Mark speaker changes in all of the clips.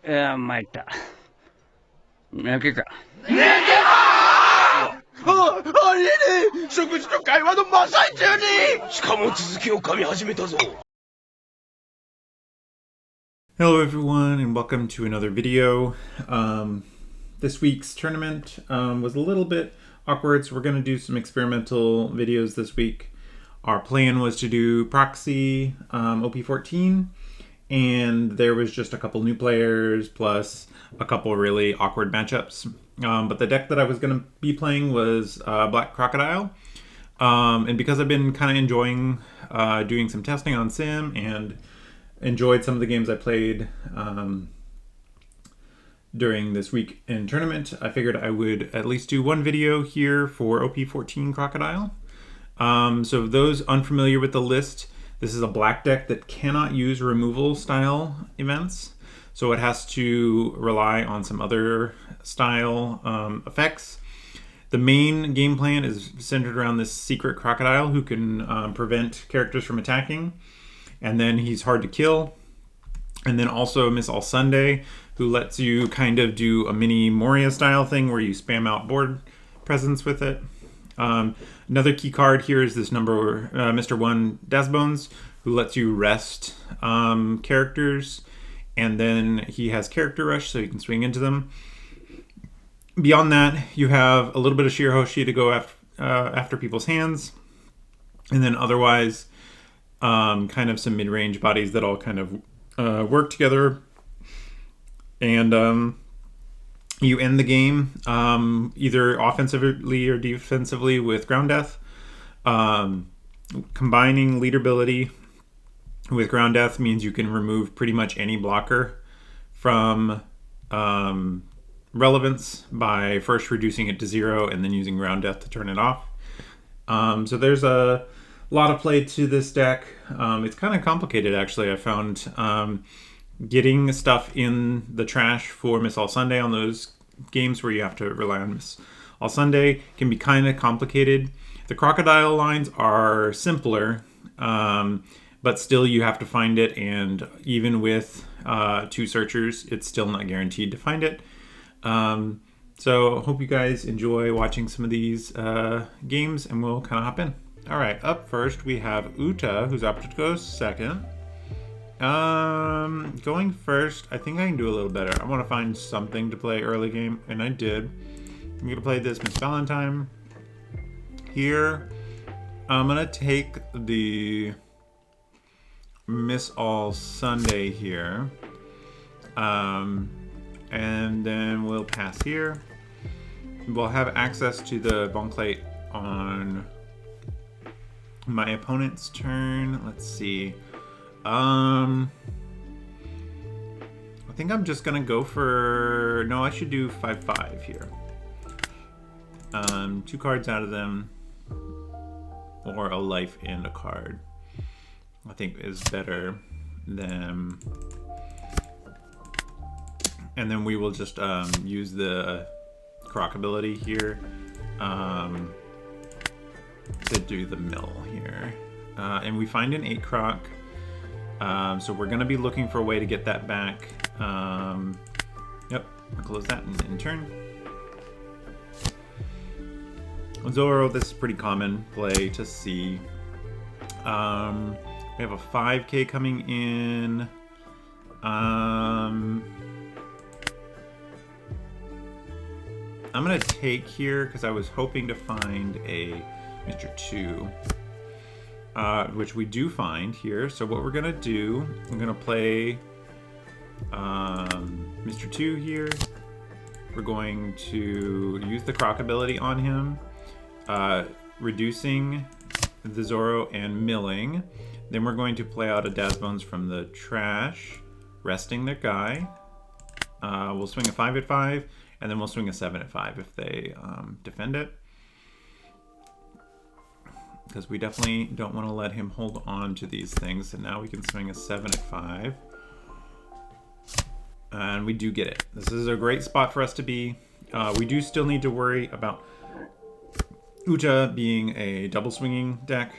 Speaker 1: 参った。泣けか。
Speaker 2: ありえねえ、食事と会話の真っ最中に。しかも続きを噛み始めたぞ。
Speaker 3: Hello everyone and welcome to another video. This week's tournament was a little bit awkward, so we're going to do some experimental videos this week. Our plan was to do proxy OP14, and there was just a couple new players plus a couple really awkward matchups. But the deck that I was going to be playing was Black Crocodile. And because I've been kind of enjoying doing some testing on Sim and enjoyed some of the games I played during this week in tournament, I figured I would at least do one video here for OP14 Crocodile. So those unfamiliar with the list, this is a black deck that cannot use removal style events. So it has to rely on some other style effects. The main game plan is centered around this secret crocodile who can prevent characters from attacking. And then he's hard to kill. And then also Miss All Sunday, who lets you kind of do a mini Moria style thing where you spam out board presence with it. Another key card here is this Mr. 1 Dasbones, who lets you rest characters. And then he has character rush, so you can swing into them. Beyond that, you have a little bit of Shirahoshi to go after people's hands. And then otherwise, kind of some mid-range bodies that all kind of work together. And you end the game either offensively or defensively with Ground Death. Combining leaderability with Ground Death means you can remove pretty much any blocker from relevance by first reducing it to 0 and then using Ground Death to turn it off. So there's a lot of play to this deck. It's kind of complicated, actually. I found getting stuff in the trash for Miss All Sunday on those games where you have to rely on Miss All Sunday can be kind of complicated. The crocodile lines are simpler, but still you have to find it, and even with 2 searchers, it's still not guaranteed to find it. So hope you guys enjoy watching some of these games, and we'll kind of hop in. All right, up first we have Uta, who's opted to go second. Going first, I think I can do a little better. I want to find something to play early game, and I did. I'm gonna play this Miss Valentine here. I'm gonna take the Miss All Sunday here. And then we'll pass here. We'll have access to the Bonklate on my opponent's turn. Let's see. I think I'm just gonna go for... No, I should do 5/5 here. 2 cards out of them, or a life and a card, I think is better than... And then we will just use the Croc ability here to do the mill here. And we find an 8 Croc. So we're going to be looking for a way to get that back. Yep, I'll close that and turn. Zoro, this is pretty common play to see. We have a 5K coming in. I'm going to take here because I was hoping to find a Mr. 2. Which we do find here. So what we're going to do, I'm going to play Mr. 2 here. We're going to use the Croc ability on him, reducing the Zoro and milling. Then we're going to play out a Dasbones from the trash, resting their guy. We'll swing a 5/5, and then we'll swing a 7/5 if they defend it. Because we definitely don't want to let him hold on to these things. And now we can swing a 7/5. And we do get it. This is a great spot for us to be. We do still need to worry about Uta being a double swinging deck.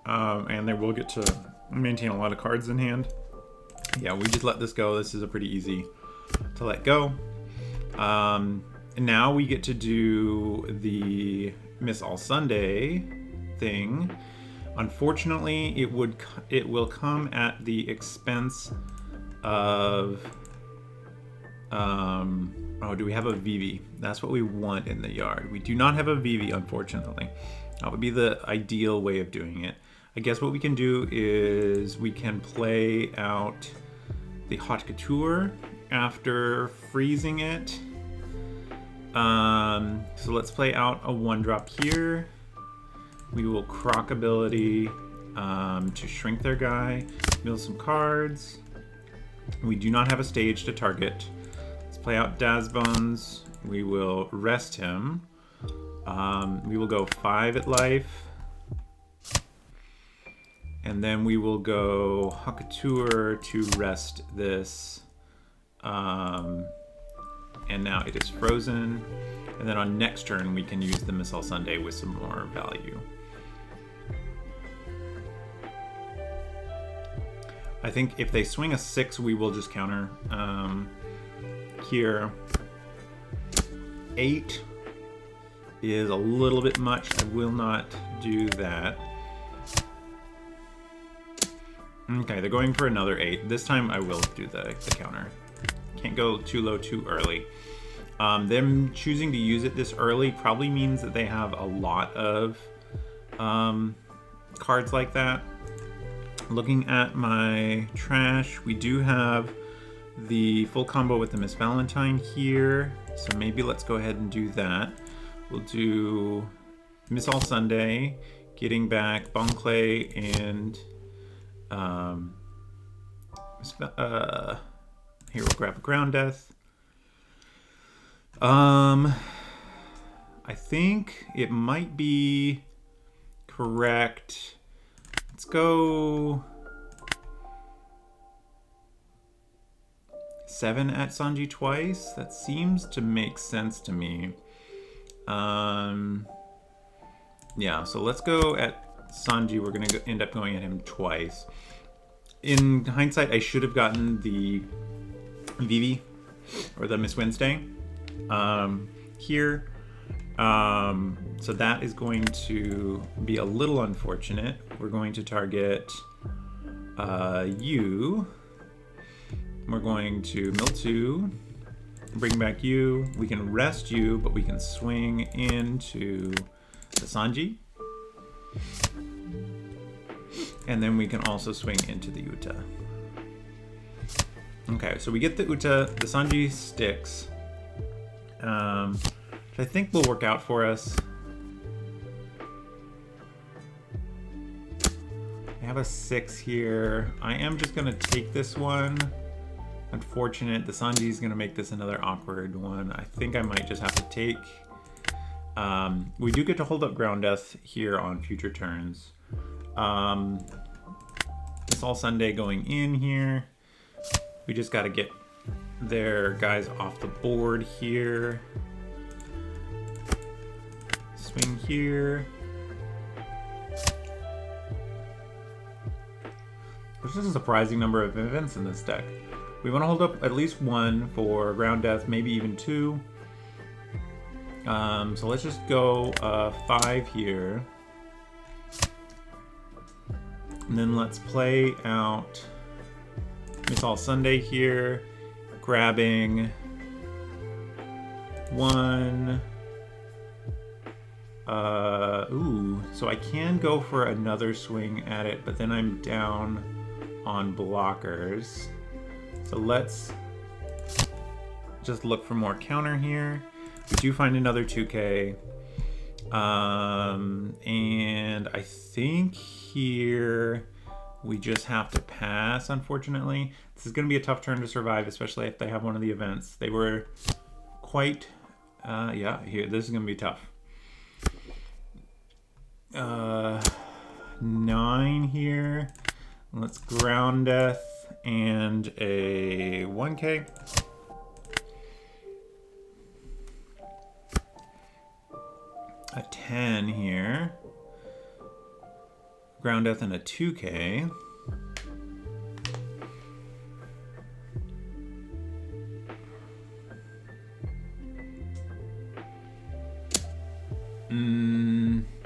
Speaker 3: And they will get to maintain a lot of cards in hand. Yeah, we just let this go. This is a pretty easy to let go. And now we get to do the Miss All Sunday thing. Unfortunately, it will come at the expense of oh, do we have a Vivi? That's what we want in the yard. We do not have a Vivi, unfortunately. That would be the ideal way of doing it. I guess what we can do is we can play out the Haute Couture after freezing it. So let's play out a 1-drop here. We will Croc ability to shrink their guy, mill some cards. We do not have a stage to target. Let's play out Dazbones. We will rest him. We will go 5 at life. And then we will go Hakatur to rest this. And now it is frozen. And then on next turn, we can use the Miss All Sunday with some more value. I think if they swing a 6, we will just counter. Here, 8 is a little bit much. I will not do that. Okay, they're going for another 8. This time I will do the counter. Can't go too low too early. Them choosing to use it this early probably means that they have a lot of cards like that. Looking at my trash, we do have the full combo with the Miss Valentine here. So maybe let's go ahead and do that. We'll do Miss All Sunday, getting back Bonclay and here we'll grab a Ground Death. I think it might be correct. Let's go 7 at Sanji twice. That seems to make sense to me. Yeah, so let's go at Sanji. We're going to end up going at him twice. In hindsight, I should have gotten the Vivi or the Miss Wednesday here. So that is going to be a little unfortunate. We're going to target you. We're going to mill 2, bring back you. We can rest you, but we can swing into the Sanji. And then we can also swing into the Uta. Okay, so we get the Uta. The Sanji sticks. Which I think will work out for us. I have a 6 here. I am just going to take this one. Unfortunate. The Sanji is going to make this another awkward one. I think I might just have to take. We do get to hold up Ground Death here on future turns. It's all Sunday going in here. We just got to get their guys off the board here. Swing here. There's just a surprising number of events in this deck. We want to hold up at least 1 for Ground Death, maybe even 2. So let's just go 5 here. And then let's play out Miss All Sunday here, grabbing 1. Ooh, so I can go for another swing at it, but then I'm down on blockers. So let's just look for more counter here. We do find another 2K. And I think here we just have to pass, unfortunately. This is going to be a tough turn to survive, especially if they have one of the events. They were quite, yeah, here, this is going to be tough. 9 here. Let's Ground Death and a 1K. A 10 here. Ground Death and a 2K.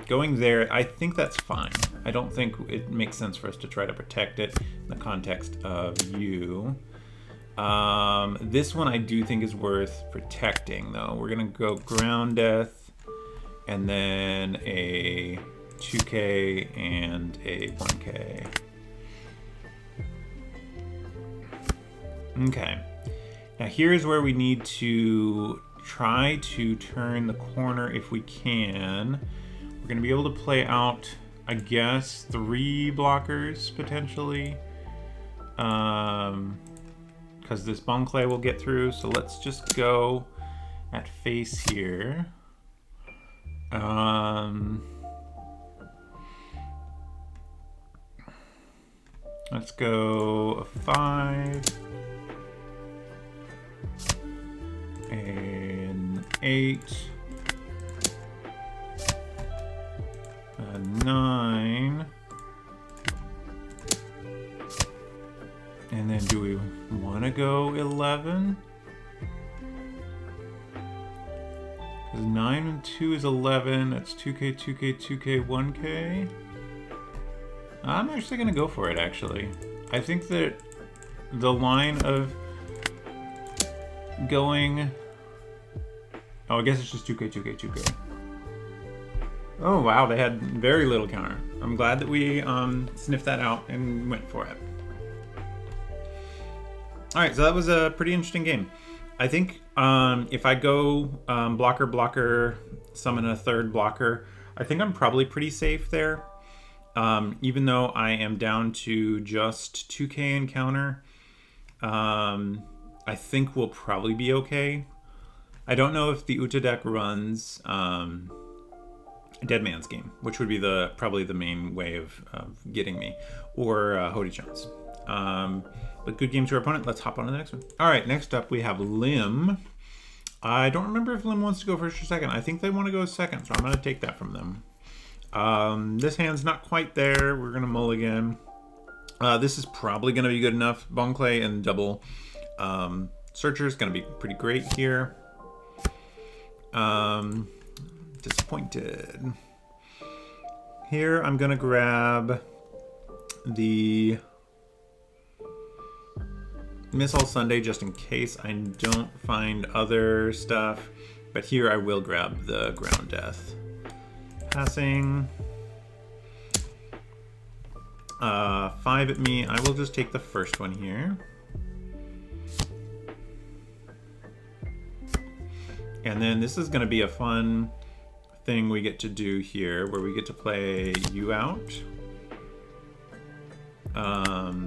Speaker 3: going there, I think that's fine. I don't think it makes sense for us to try to protect it in the context of you. This one I do think is worth protecting, though. We're gonna go ground death, and then a 2k and a 1k. Okay. Now here's where we need to try to turn the corner if we can. We're gonna be able to play out, I guess, 3 blockers potentially. Because this bone clay will get through, so let's just go at face here. Let's go a 5, an 8, a 9, and then do we want to go 11? Because 9 and 2 is 11, that's 2k, 2k, 2k, 1k. I'm actually going to go for it, actually. I think that the line of going... Oh, I guess it's just 2k, 2k, 2k. Oh, wow, they had very little counter. I'm glad that we sniffed that out and went for it. Alright, so that was a pretty interesting game. I think if I go blocker, blocker, summon a third blocker, I think I'm probably pretty safe there. Even though I am down to just 2k in counter, I think we'll probably be okay. I don't know if the Uta deck runs Dead Man's Game, which would be probably the main way of getting me, or Hody-chan's. But good game to our opponent. Let's hop on to the next one. All right, next up we have Lim. I don't remember if Lim wants to go first or second. I think they want to go second, so I'm going to take that from them. This hand's not quite there. We're going to mulligan. This is probably going to be good enough. Bone Clay and double Searcher is going to be pretty great here. Disappointed. Here I'm going to grab the Miss All Sunday just in case I don't find other stuff. But here I will grab the Ground Death. Passing. 5 at me. I will just take the first one here. And then this is going to be a fun thing we get to do here, where we get to play you out. KO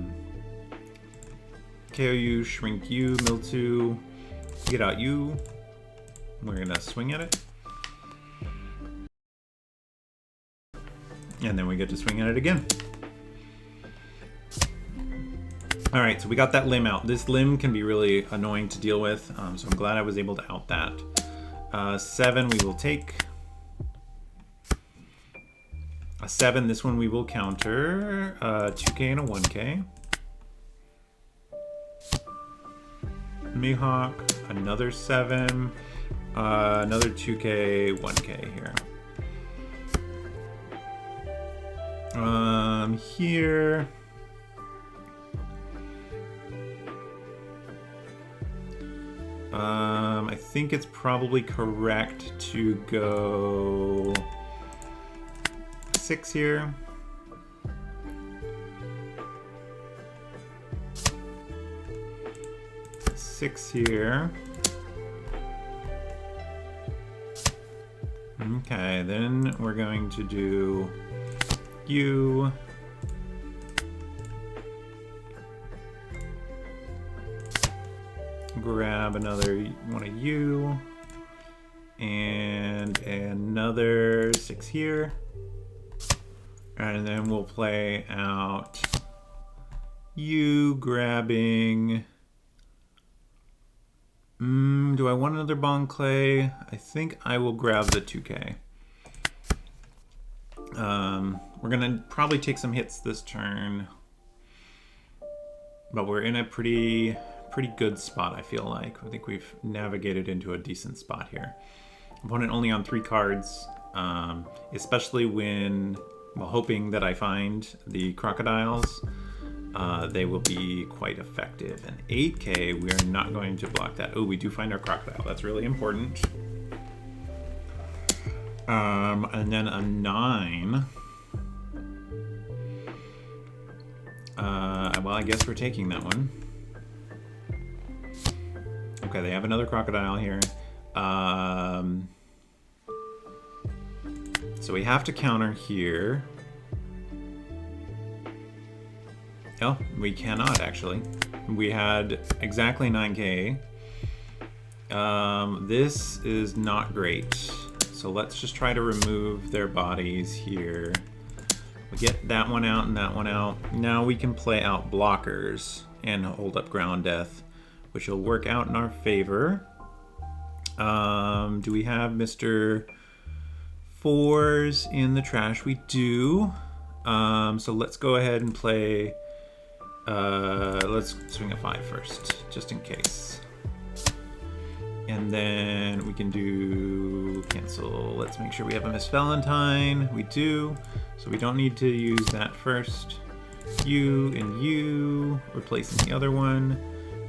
Speaker 3: you, shrink you, mill 2, get out you. We're going to swing at it. And then we get to swing at it again. Alright, so we got that limb out. This limb can be really annoying to deal with, so I'm glad I was able to out that. 7 we will take. A 7, this one we will counter. 2k and a 1k. Mihawk, another 7. Another 2k, 1k here. Here. I think it's probably correct to go 6 here. Six here. Okay, then we're going to do you. Grab another one of you. And another 6 here. And then we'll play out you grabbing... do I want another Bon Clay? I think I will grab the 2k. We're gonna probably take some hits this turn, but we're in a pretty good spot, I feel like. I think we've navigated into a decent spot here. Opponent only on 3 cards. especially when, well, hoping that I find the crocodiles. They will be quite effective. And 8K, we are not going to block that. Oh, we do find our crocodile. That's really important. And then a 9. Well, I guess we're taking that one. Okay, they have another crocodile here. So we have to counter here. Oh, we cannot actually. We had exactly 9K. This is not great. So let's just try to remove their bodies here. We get that one out and that one out. Now we can play out blockers and hold up ground death, which will work out in our favor. Do we have Mr. 4s in the trash? We do. So let's go ahead and play. Let's swing a 5 first, just in case. And then we can do cancel. Let's make sure we have a Miss Valentine. We do. So we don't need to use that first. You and you, replacing the other one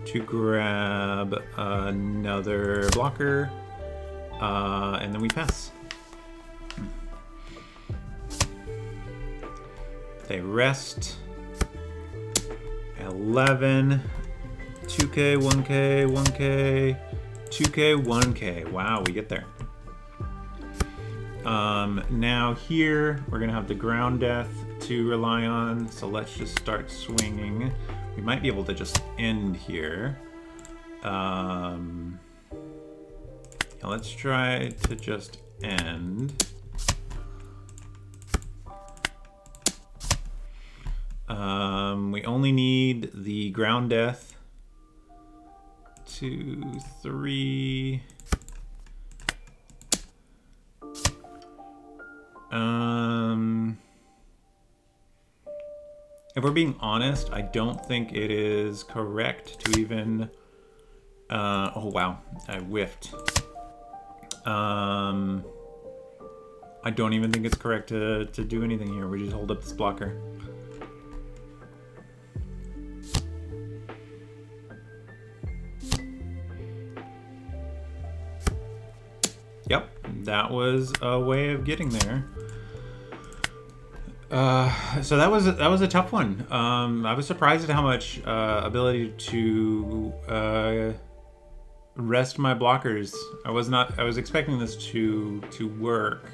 Speaker 3: to grab another blocker. And then we pass. They rest. 11. 2K, 1K, 1K. 2K, 1K. Wow, we get there. Now here, we're gonna have the ground death to rely on, so let's just start swinging. We might be able to just end here. Let's try to just end. We only need the ground death. 2, 3. If we're being honest, I don't think it is correct to even. Oh wow, I whiffed. I don't even think it's correct to do anything here. We just hold up this blocker. Yep, that was a way of getting there. So that was a tough one. I was surprised at how much ability to rest my blockers. I was expecting this to work.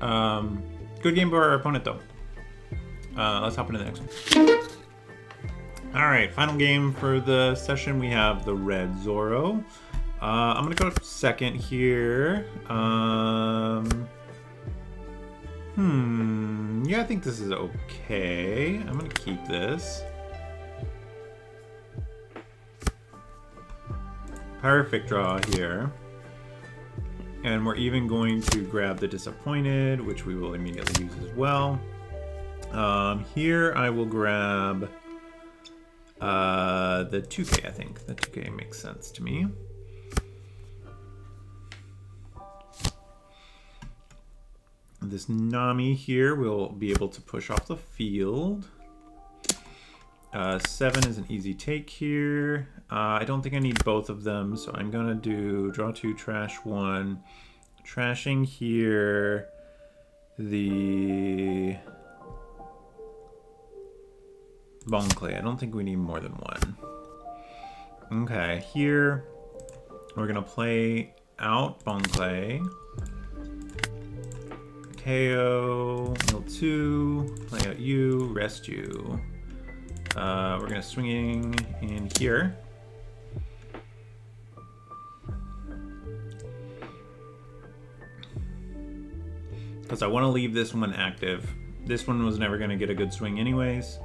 Speaker 3: Good game by our opponent though. Let's hop into the next one. All right, final game for the session. We have the red Zorro. I'm gonna go second here. Yeah, I think this is okay. I'm gonna keep this. Perfect draw here. And we're even going to grab the disappointed, which we will immediately use as well. Here I will grab the 2K, I think. The 2K makes sense to me. This Nami here will be able to push off the field. 7 is an easy take here. I don't think I need both of them, so I'm gonna do draw 2, trash 1. Trashing here the Bone Clay. I don't think we need more than one. Okay, here we're gonna play out Bone Clay. KO, mill 2, play out you, rest you. We're gonna swing in here. Because I want to leave this one active. This one was never gonna get a good swing anyways.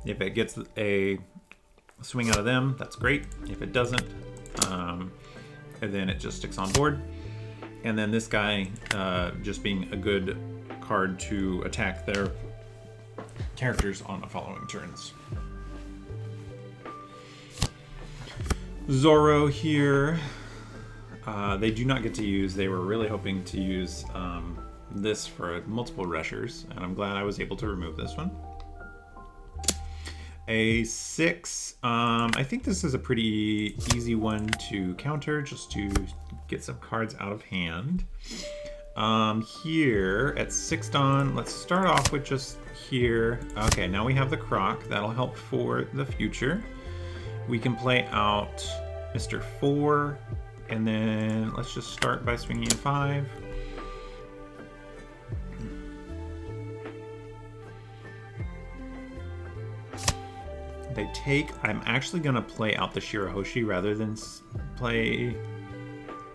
Speaker 3: If it gets a swing out of them, that's great. If it doesn't, and then it just sticks on board. And then this guy just being a good card to attack their characters on the following turns. Zorro here. They do not get to use, they were really hoping to use this for multiple rushers, and I'm glad I was able to remove this one. A 6, I think this is a pretty easy one to counter, just to get some cards out of hand. Here at 6 Dawn, let's start off with just here. Okay, now we have the Croc, that'll help for the future. We can play out Mr. 4, and then let's just start by swinging a 5. They take, I'm actually gonna play out the Shirahoshi rather than play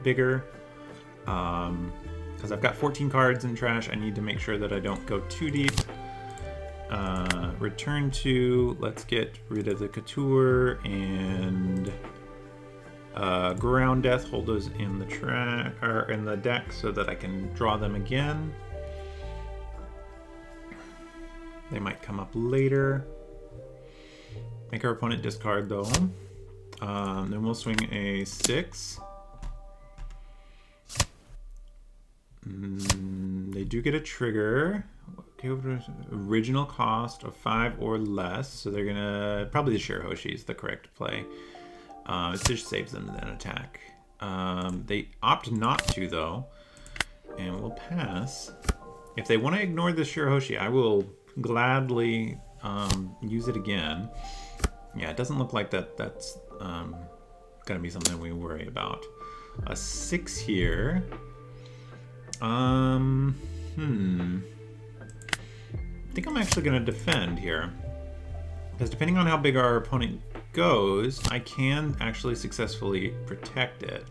Speaker 3: bigger. Because I've got 14 cards in trash, I need to make sure that I don't go too deep. Return to, let's get rid of the Couture and Ground Death, hold those in the track or in the deck so that I can draw them again. They might come up later. Make our opponent discard though. Then we'll swing a 6. They do get a trigger. Original cost of 5 or less, so they're gonna probably the Shirahoshi is the correct play. It just saves them then attack. They opt not to though, and we'll pass. If they want to ignore the Shirahoshi, I will gladly use it again. Yeah, it doesn't look like that's gonna be something we worry about. A 6 here. I think I'm actually gonna defend here. Because depending on how big our opponent goes, I can actually successfully protect it.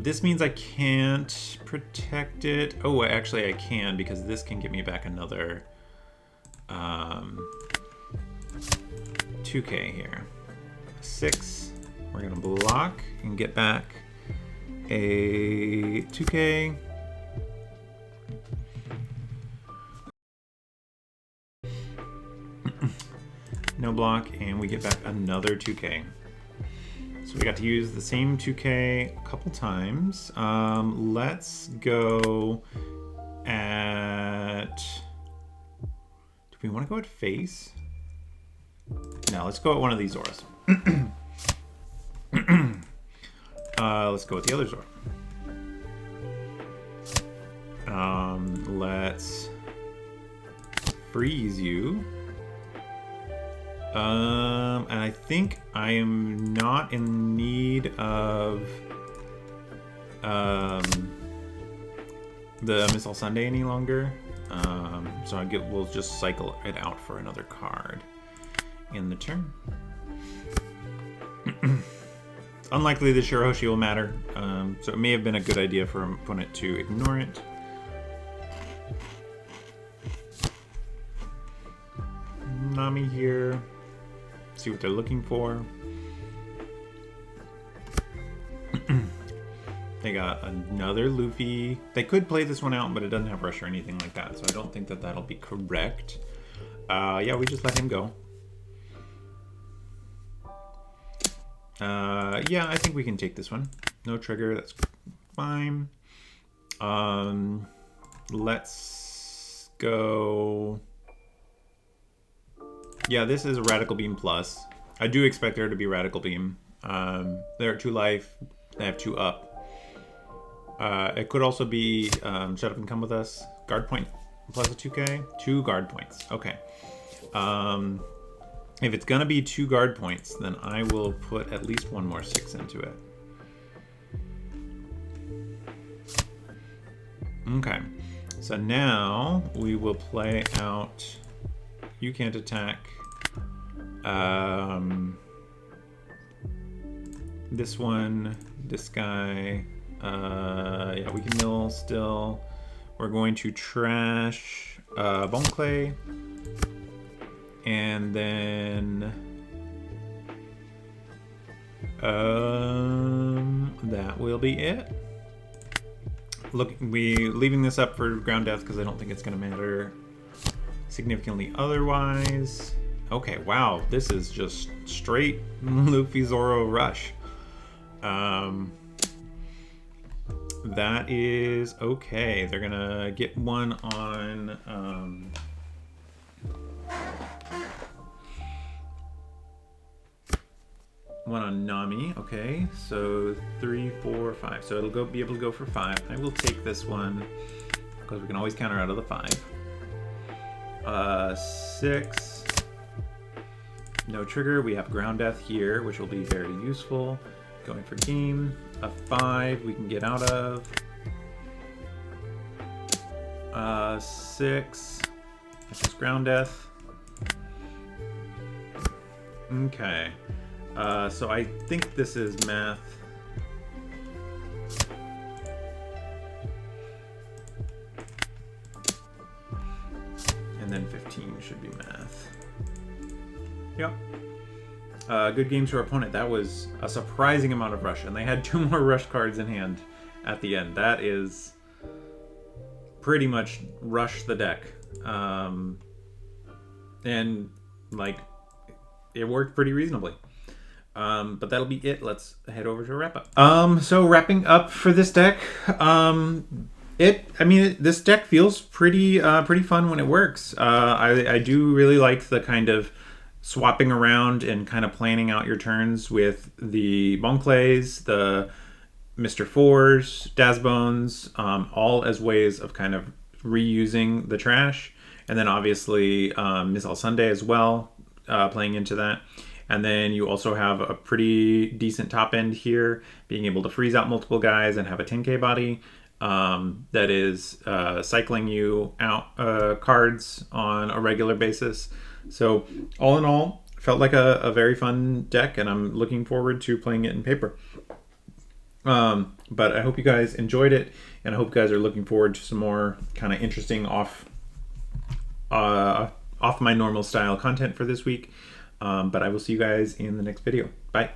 Speaker 3: This means I can't protect it. Oh, actually I can, because this can get me back another 2k here. 6, we're gonna block and get back a 2k. No block, and we get back another 2k. So we got to use the same 2k a couple times. Let's go at... Do we want to go at face? No, let's go at one of these Zoras. Let's go with the other Zora. Let's freeze you. And I think I am not in need of the Missile Sunday any longer. So we'll just cycle it out for another card in the turn. It's unlikely the Shirahoshi will matter, so it may have been a good idea for an opponent to ignore it. Nami here. See what they're looking for. They got another Luffy. They could play this one out, but it doesn't have rush or anything like that, so I don't think that that'll be correct. Yeah, we just let him go. Yeah, I think we can take this one. No trigger, that's fine. Let's go... Yeah, this is a Radical Beam Plus. I do expect there to be Radical Beam. They're at 2 life, they have 2 up. It could also be Shut Up and Come With Us. Guard point plus a 2k? 2 guard points, okay. If it's gonna be 2 guard points, then I will put at least one more 6 into it. Okay, so now we will play out. You can't attack. This one, this guy. Yeah, we can mill still. We're going to trash Bone Clay. And then that will be it. Look, leaving this up for Ground Death because I don't think it's going to matter significantly otherwise. Okay, wow, this is just straight Luffy Zoro rush. That is okay. They're gonna get one on Nami. Okay, so 3, 4, 5. So it'll be able to go for 5. I will take this one because we can always counter out of the 5. 6. No trigger. We have ground death here, which will be very useful. Going for game. A 5 we can get out of. 6. This is ground death. Okay. So I think this is math. And then 15 should be math. Yep. Good games to our opponent. That was a surprising amount of rush, and they had 2 more rush cards in hand at the end. That is pretty much rush the deck. And like, it worked pretty reasonably. But that'll be it. Let's head over to a wrap up. So wrapping up for this deck, this deck feels pretty fun when it works. I do really like the kind of swapping around and kind of planning out your turns with the Bonclays, the Mr. Fours, Dazbones, all as ways of kind of reusing the trash. And then obviously Miss All Sunday as well, playing into that. And then you also have a pretty decent top end here, being able to freeze out multiple guys and have a 10k body that is cycling you out cards on a regular basis. So all in all, felt like a very fun deck, and I'm looking forward to playing it in paper. But I hope you guys enjoyed it, and I hope you guys are looking forward to some more kind of interesting off my normal style content for this week. But I will see you guys in the next video. Bye.